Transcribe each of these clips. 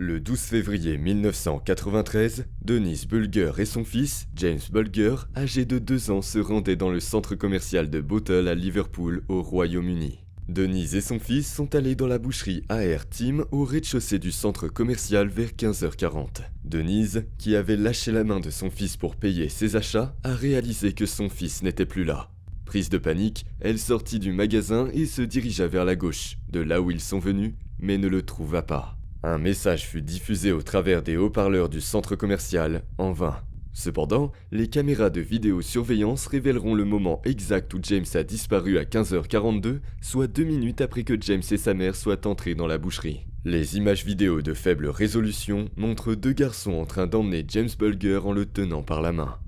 Le 12 février 1993, Denise Bulger et son fils, James Bulger, âgé de 2 ans, se rendaient dans le centre commercial de Bootle à Liverpool, au Royaume-Uni. Denise et son fils sont allés dans la boucherie AR Team au rez-de-chaussée du centre commercial vers 15h40. Denise, qui avait lâché la main de son fils pour payer ses achats, a réalisé que son fils n'était plus là. Prise de panique, elle sortit du magasin et se dirigea vers la gauche, de là où ils sont venus, mais ne le trouva pas. Un message fut diffusé au travers des haut-parleurs du centre commercial, en vain. Cependant, les caméras de vidéosurveillance révéleront le moment exact où James a disparu à 15h42, soit 2 minutes après que James et sa mère soient entrés dans la boucherie. Les images vidéo de faible résolution montrent 2 garçons en train d'emmener James Bulger en le tenant par la main.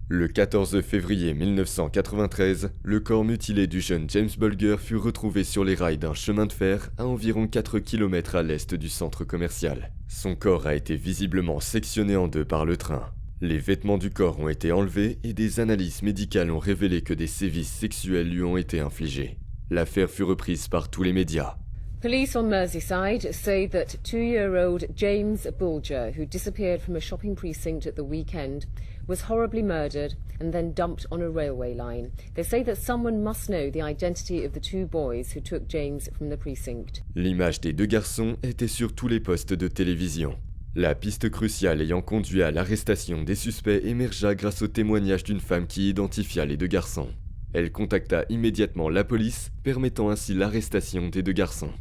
Le 14 février 1993, le corps mutilé du jeune James Bulger fut retrouvé sur les rails d'un chemin de fer à environ 4 km à l'est du centre commercial. Son corps a été visiblement sectionné en 2 par le train. Les vêtements du corps ont été enlevés et des analyses médicales ont révélé que des sévices sexuels lui ont été infligés. L'affaire fut reprise par tous les médias. Police on Merseyside say that 2-year-old James Bulger, who disappeared from a shopping precinct at the weekend, was horribly murdered and then dumped on a railway line. They say that someone must know the identity of the 2 boys who took James from the precinct. L'image des 2 garçons était sur tous les postes de télévision. La piste cruciale ayant conduit à l'arrestation des suspects émergea grâce au témoignage d'une femme qui identifia les 2 garçons. Elle contacta immédiatement la police, permettant ainsi l'arrestation des 2 garçons.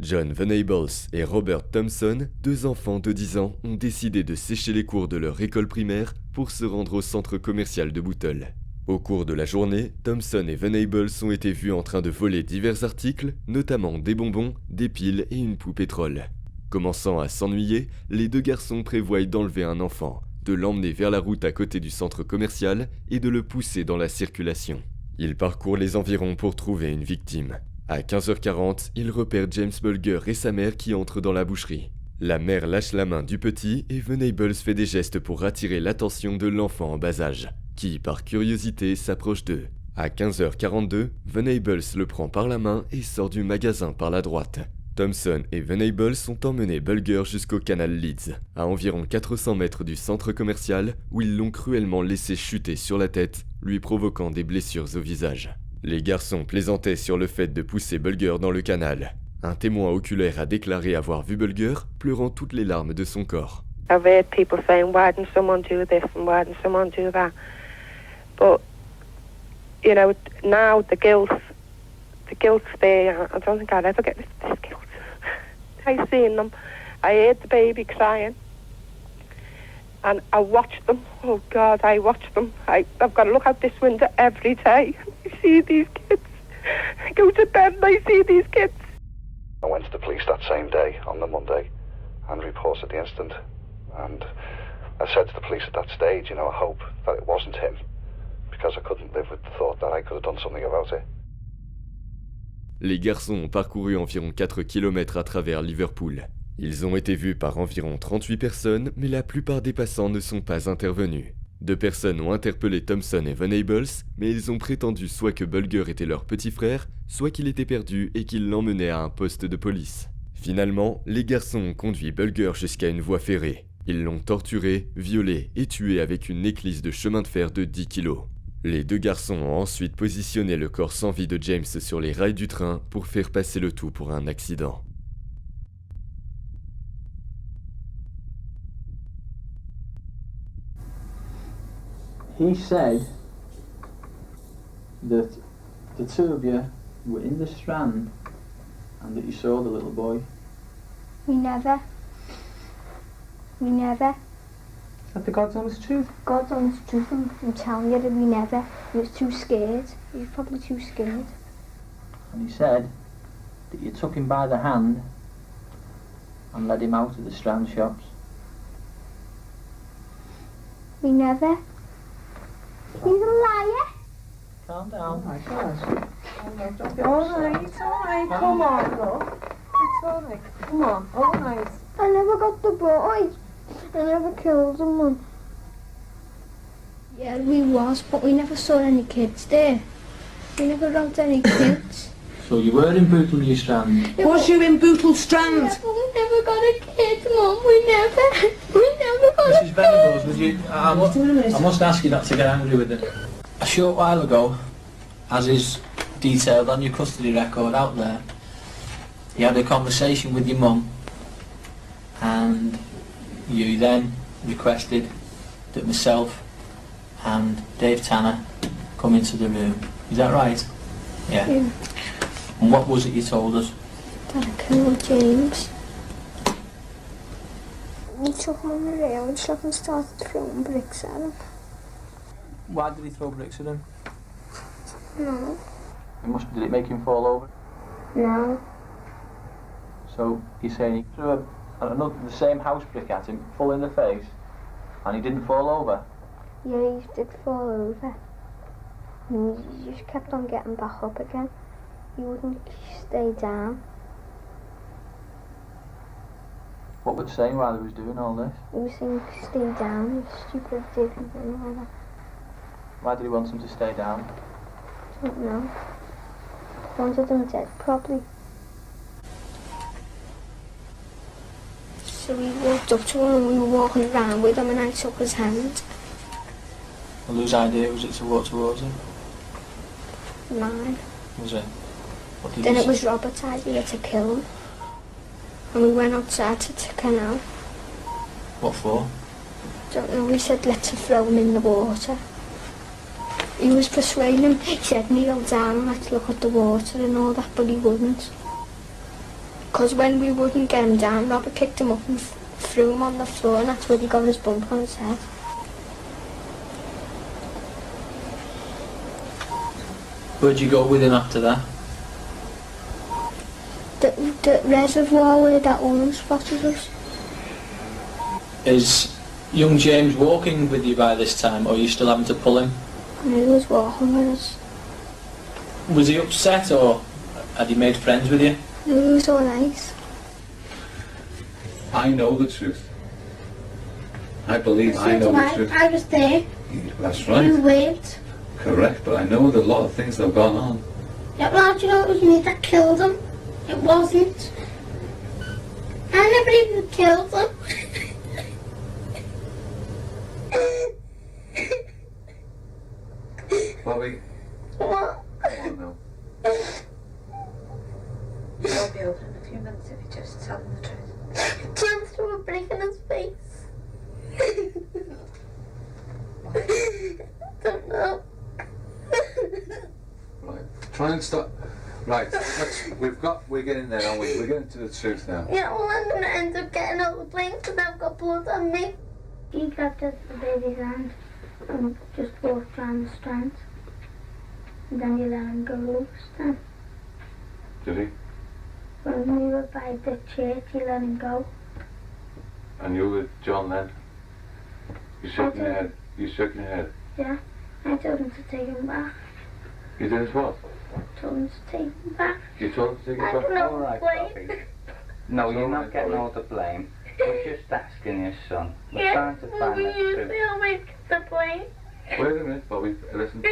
John Venables et Robert Thompson, 2 enfants de 10 ans, ont décidé de sécher les cours de leur école primaire pour se rendre au centre commercial de Bootle. Au cours de la journée, Thompson et Venables ont été vus en train de voler divers articles, notamment des bonbons, des piles et une poupée troll. Commençant à s'ennuyer, les 2 garçons prévoient d'enlever un enfant, de l'emmener vers la route à côté du centre commercial et de le pousser dans la circulation. Ils parcourent les environs pour trouver une victime. À 15h40, ils repèrent James Bulger et sa mère qui entrent dans la boucherie. La mère lâche la main du petit et Venables fait des gestes pour attirer l'attention de l'enfant en bas âge, qui, par curiosité, s'approche d'eux. À 15h42, Venables le prend par la main et sort du magasin par la droite. Thompson et Venables ont emmené Bulger jusqu'au canal Leeds, à environ 400 mètres du centre commercial, où ils l'ont cruellement laissé chuter sur la tête, lui provoquant des blessures au visage. Les garçons plaisantaient sur le fait de pousser Bulger dans le canal. Un témoin oculaire a déclaré avoir vu Bulger pleurant toutes les larmes de son corps. I've heard people saying, why didn't someone do this and why didn't someone do that? But, you know, now the guilt's there. I don't think I'll ever get this guilt. I seen them. I heard the baby crying. And I watched them. Oh, God, I watched them. I've got to look out this window every day. I see these kids. I go to bed and I see these kids. I went to the police that same day, on the Monday, and reported the incident. And I said to the police at that stage, you know, I hope that it wasn't him, because I couldn't live with the thought that I could have done something about it. Les garçons ont parcouru environ 4 km à travers Liverpool. Ils ont été vus par environ 38 personnes, mais la plupart des passants ne sont pas intervenus. 2 personnes ont interpellé Thompson et Venables, mais ils ont prétendu soit que Bulger était leur petit frère, soit qu'il était perdu et qu'ils l'emmenaient à un poste de police. Finalement, les garçons ont conduit Bulger jusqu'à une voie ferrée. Ils l'ont torturé, violé et tué avec une éclisse de chemin de fer de 10 kilos. Les 2 garçons ont ensuite positionné le corps sans vie de James sur les rails du train pour faire passer le tout pour un accident. He said that the 2 of you were in the Strand and that you saw the little boy. We never. Is that the God's honest truth? God's honest truth, I'm telling you that we never. He was too scared. He was probably too scared. And he said that you took him by the hand and led him out of the Strand shops. We never. He's a liar. Calm down. Oh my gosh. Alright, come on, look. It's alright, come on, alright. I never got the boy. I never killed him. And... Yeah, we was, but we never saw any kids there. We never got any kids. So you were in Bootle Strand? Was you in Bootle Strand? Yeah, but we never got a kid, Mum. We never got Mrs. Venables, would you... I must ask you not to get angry with it. A short while ago, as is detailed on your custody record out there, you had a conversation with your mum, and you then requested that myself and Dave Tanner come into the room. Is that right? Yeah. And what was it you told us? That I killed James. He took him on the railway track and started throwing bricks at him. Why did he throw bricks at him? No. Did it make him fall over? No. So you're saying he threw the same house brick at him, full in the face, and he didn't fall over? Yeah, he did fall over. And he just kept on getting back up again. He wouldn't stay down. What was he saying while he was doing all this? He was saying stay down, you stupid dickhead and all that. Why did he want him to stay down? I don't know. He wanted him dead probably. So we walked up to him and we were walking around with him and I took his hand. Well, whose idea was it to walk towards him? Mine. Was it? What did Then he it was Robert's idea to kill him. And we went outside to the canal. What for? Don't know, we said let's throw him in the water. He was persuading him, he said kneel down and let's look at the water and all that, but he wouldn't. Because when we wouldn't get him down, Robert picked him up and threw him on the floor and that's where he got his bump on his head. Where'd you go with him after that? The reservoir where that woman spotted us. Is young James walking with you by this time, or are you still having to pull him? And he was walking with us. Was he upset, or had he made friends with you? He was all nice. I know the truth. I believe I know the truth. I was there. That's right. You waved. Correct, but I know that a lot of things that have gone on. Yeah, well, you know, it was me that killed him. It wasn't. I never even killed him. Bobby. What? Come on now. You'll be over in a few minutes if you just tell him the truth. James threw a brick in his face. I don't know. Right. Try and stop. Right. We're getting there, aren't we? We're getting to the truth now. Yeah, well, I'm going to end up getting out of the plane because I've got blood on me. He grabbed the baby's hand and just walked around the strand. And then you let him go loose then. Did he? When we were by the church, he let him go. And you were with John then? You shaking your head? You shaking your head? Yeah, I told him to take him back. You did as what? Told him to take him back. You told him to take I it don't back? know. All right, Blame. Bobby. No, you're not getting Bobby. all the blame. We're just asking your son. We're Yeah, trying to well, find we the truth. usually always get the blame. Wait a minute, Bobby. Listen.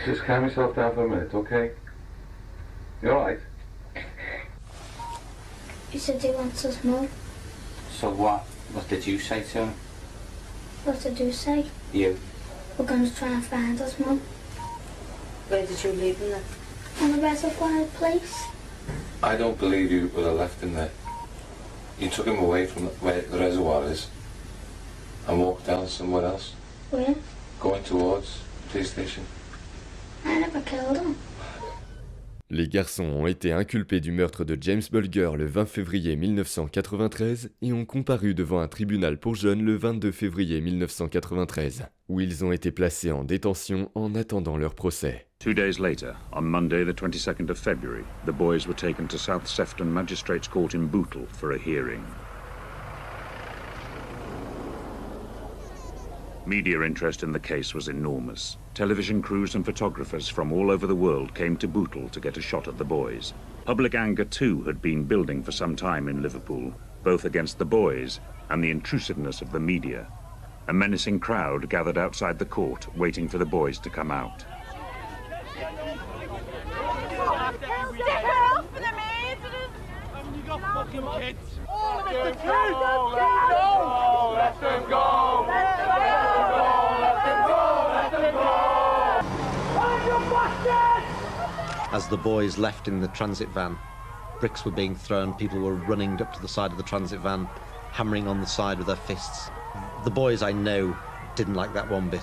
Just calm yourself down for a minute, okay? You alright? He said he wants us more. So what did you say to him? What did you say? You? We're going to try and find us, Mum. Where did you leave him then? On a reservoir place. I don't believe you would have left him there. You took him away from where the reservoir is and walked down somewhere else, Where? going towards the police station. I never killed him. Les garçons ont été inculpés du meurtre de James Bulger le 20 février 1993 et ont comparu devant un tribunal pour jeunes le 22 février 1993, où ils ont été placés en détention en attendant leur procès. 2 days later, on Monday the 22nd of February, the boys were taken to South Sefton Magistrates Court in Bootle for a hearing. Media interest in the case was enormous. Television crews and photographers from all over the world came to Bootle to get a shot at the boys. Public anger too had been building for some time in Liverpool, both against the boys and the intrusiveness of the media. A menacing crowd gathered outside the court, waiting for the boys to come out. As the boys left in the transit van, bricks were being thrown, people were running up to the side of the transit van, hammering on the side with their fists. The boys I know didn't like that one bit.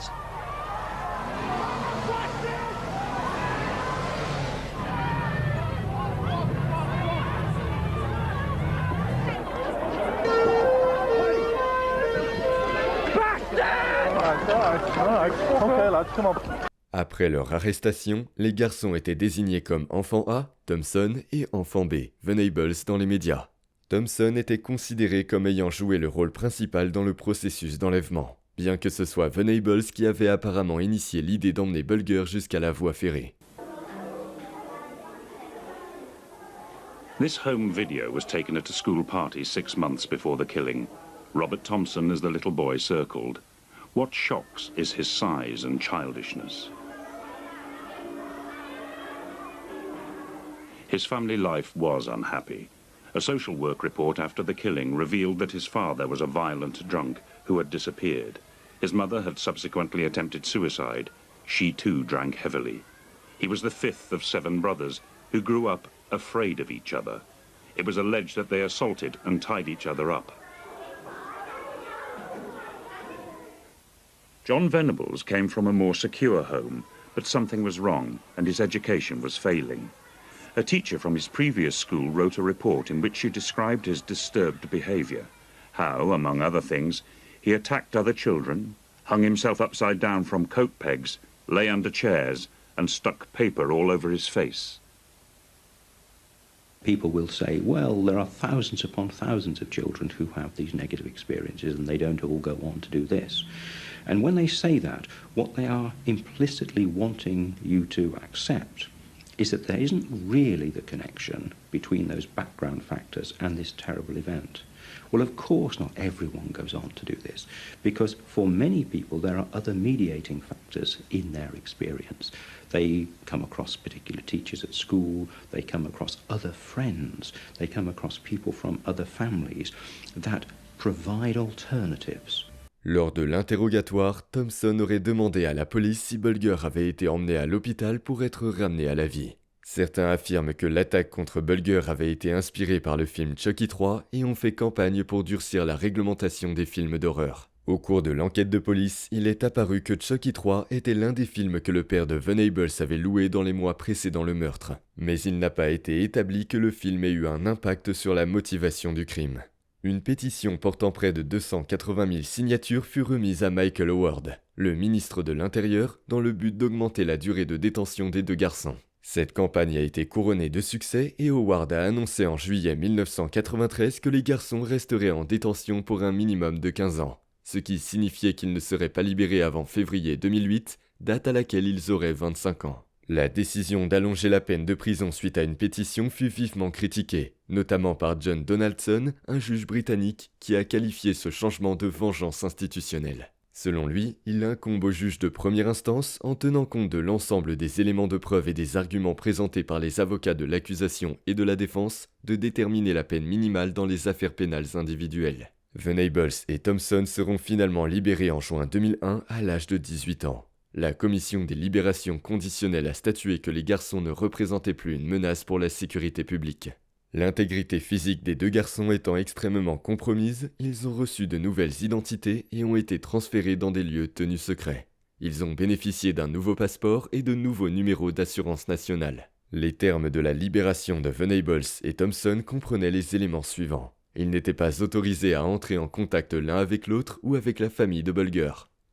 Après leur arrestation, les garçons étaient désignés comme enfant A, Thompson, et enfant B, Venables dans les médias. Thompson était considéré comme ayant joué le rôle principal dans le processus d'enlèvement, bien que ce soit Venables qui avait apparemment initié l'idée d'emmener Bulger jusqu'à la voie ferrée. This home video was taken at a school party 6 months before the killing. Robert Thompson is the little boy circled. What shocks is his size and childishness. His family life was unhappy. A social work report after the killing revealed that his father was a violent drunk who had disappeared. His mother had subsequently attempted suicide. She too drank heavily. He was the fifth of 7 brothers who grew up afraid of each other. It was alleged that they assaulted and tied each other up. John Venables came from a more secure home, but something was wrong and his education was failing. A teacher from his previous school wrote a report in which she described his disturbed behaviour, how, among other things, he attacked other children, hung himself upside down from coat pegs, lay under chairs, and stuck paper all over his face. People will say, well, there are thousands upon thousands of children who have these negative experiences and they don't all go on to do this. And when they say that, what they are implicitly wanting you to accept is that there isn't really the connection between those background factors and this terrible event. Well, of course not everyone goes on to do this, because for many people there are other mediating factors in their experience. They come across particular teachers at school, they come across other friends, they come across people from other families that provide alternatives. Lors de l'interrogatoire, Thompson aurait demandé à la police si Bulger avait été emmené à l'hôpital pour être ramené à la vie. Certains affirment que l'attaque contre Bulger avait été inspirée par le film Chucky 3 et ont fait campagne pour durcir la réglementation des films d'horreur. Au cours de l'enquête de police, il est apparu que Chucky 3 était l'un des films que le père de Venables avait loué dans les mois précédant le meurtre. Mais il n'a pas été établi que le film ait eu un impact sur la motivation du crime. Une pétition portant près de 280 000 signatures fut remise à Michael Howard, le ministre de l'Intérieur, dans le but d'augmenter la durée de détention des 2 garçons. Cette campagne a été couronnée de succès et Howard a annoncé en juillet 1993 que les garçons resteraient en détention pour un minimum de 15 ans, ce qui signifiait qu'ils ne seraient pas libérés avant février 2008, date à laquelle ils auraient 25 ans. La décision d'allonger la peine de prison suite à une pétition fut vivement critiquée, notamment par John Donaldson, un juge britannique qui a qualifié ce changement de vengeance institutionnelle. Selon lui, il incombe au juge de première instance, en tenant compte de l'ensemble des éléments de preuve et des arguments présentés par les avocats de l'accusation et de la défense, de déterminer la peine minimale dans les affaires pénales individuelles. Venables et Thompson seront finalement libérés en juin 2001 à l'âge de 18 ans. La commission des libérations conditionnelles a statué que les garçons ne représentaient plus une menace pour la sécurité publique. L'intégrité physique des 2 garçons étant extrêmement compromise, ils ont reçu de nouvelles identités et ont été transférés dans des lieux tenus secrets. Ils ont bénéficié d'un nouveau passeport et de nouveaux numéros d'assurance nationale. Les termes de la libération de Venables et Thompson comprenaient les éléments suivants. Ils n'étaient pas autorisés à entrer en contact l'un avec l'autre ou avec la famille de Bulger.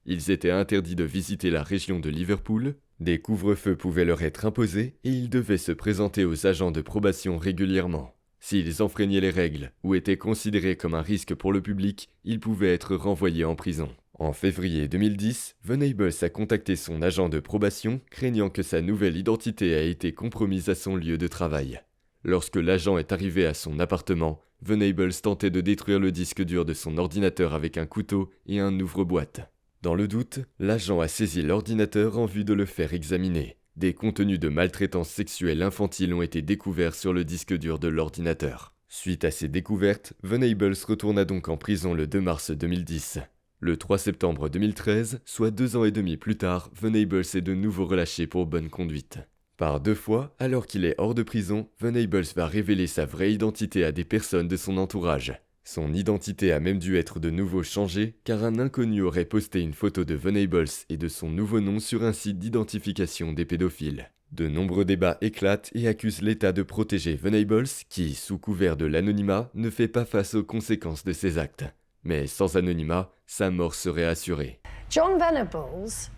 Ils étaient interdits de visiter la région de Liverpool, des couvre-feux pouvaient leur être imposés et ils devaient se présenter aux agents de probation régulièrement. S'ils enfreignaient les règles ou étaient considérés comme un risque pour le public, ils pouvaient être renvoyés en prison. En février 2010, Venables a contacté son agent de probation, craignant que sa nouvelle identité ait été compromise à son lieu de travail. Lorsque l'agent est arrivé à son appartement, Venables tentait de détruire le disque dur de son ordinateur avec un couteau et un ouvre-boîte. Dans le doute, l'agent a saisi l'ordinateur en vue de le faire examiner. Des contenus de maltraitance sexuelle infantile ont été découverts sur le disque dur de l'ordinateur. Suite à ces découvertes, Venables retourna donc en prison le 2 mars 2010. Le 3 septembre 2013, soit 2 ans et demi plus tard, Venables est de nouveau relâché pour bonne conduite. Par 2 fois, alors qu'il est hors de prison, Venables va révéler sa vraie identité à des personnes de son entourage. Son identité a même dû être de nouveau changée car un inconnu aurait posté une photo de Venables et de son nouveau nom sur un site d'identification des pédophiles. De nombreux débats éclatent et accusent l'État de protéger Venables qui, sous couvert de l'anonymat, ne fait pas face aux conséquences de ses actes. Mais sans anonymat, sa mort serait assurée. John Venables,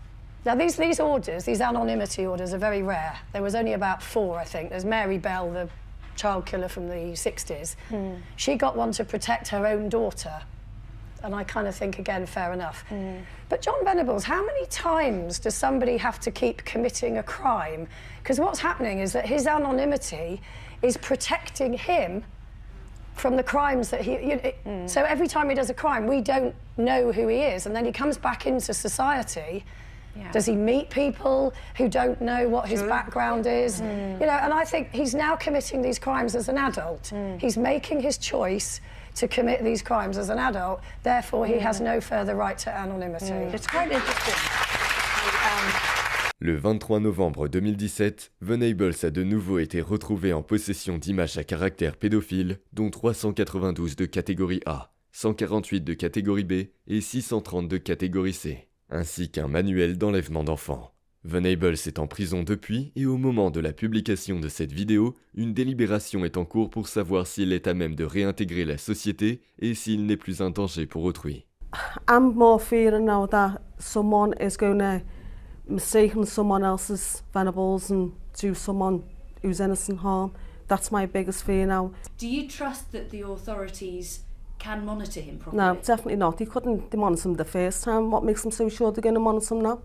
now these orders, these anonymity orders are very rare. There was only about 4, I think. There's Mary Bell, the child killer from the 60s. She got one to protect her own daughter. And I kind of think, again, fair enough. But John Venables, how many times does somebody have to keep committing a crime? Because what's happening is that his anonymity is protecting him from the crimes that so every time he does a crime, we don't know who he is. And then he comes back into society. Yeah. Does he meet people who don't know what his background is? You know, and I think he's now committing these crimes as an adult. He's making his choice to commit these crimes as an adult. Therefore, he has no further right to anonymity. It's quite interesting. Le 23 novembre 2017, Venables a de nouveau été retrouvé en possession d'images à caractère pédophile, dont 392 de catégorie A, 148 de catégorie B et 630 de catégorie C, ainsi qu'un manuel d'enlèvement d'enfants. Venables est en prison depuis et au moment de la publication de cette vidéo, une délibération est en cours pour savoir s'il est à même de réintégrer la société et s'il n'est plus un danger pour autrui. I'm more fearing now that someone is going to mistaken someone else's Venables and do someone who's innocent harm. That's my biggest fear now. Do you trust that the authorities can monitor him properly? No, definitely not. They couldn't monitor him the first time. What makes them so sure they're going to monitor him now?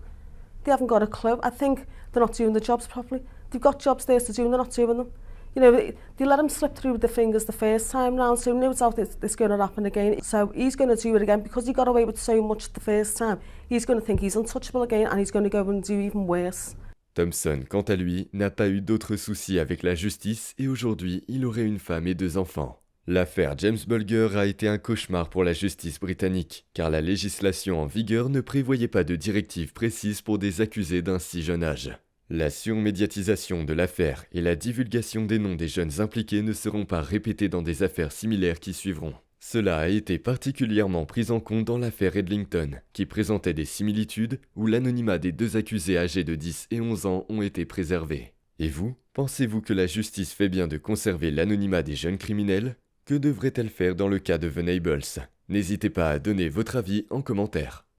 They haven't got a clue. I think they're not doing the jobs properly. They've got jobs there to do and they're not doing them. You know, they let him slip through the fingers the first time round, so no doubt it's going to happen again. So he's going to do it again because he got away with so much the first time. He's going to think he's untouchable again and he's going to go and do even worse. Thompson, quant à lui, n'a pas eu d'autres soucis avec la justice et aujourd'hui, il aurait une femme et 2 enfants. L'affaire James Bulger a été un cauchemar pour la justice britannique, car la législation en vigueur ne prévoyait pas de directives précises pour des accusés d'un si jeune âge. La surmédiatisation de l'affaire et la divulgation des noms des jeunes impliqués ne seront pas répétées dans des affaires similaires qui suivront. Cela a été particulièrement pris en compte dans l'affaire Edlington, qui présentait des similitudes où l'anonymat des 2 accusés âgés de 10 et 11 ans ont été préservés. Et vous, pensez-vous que la justice fait bien de conserver l'anonymat des jeunes criminels ? Que devrait-elle faire dans le cas de Venables ? N'hésitez pas à donner votre avis en commentaire.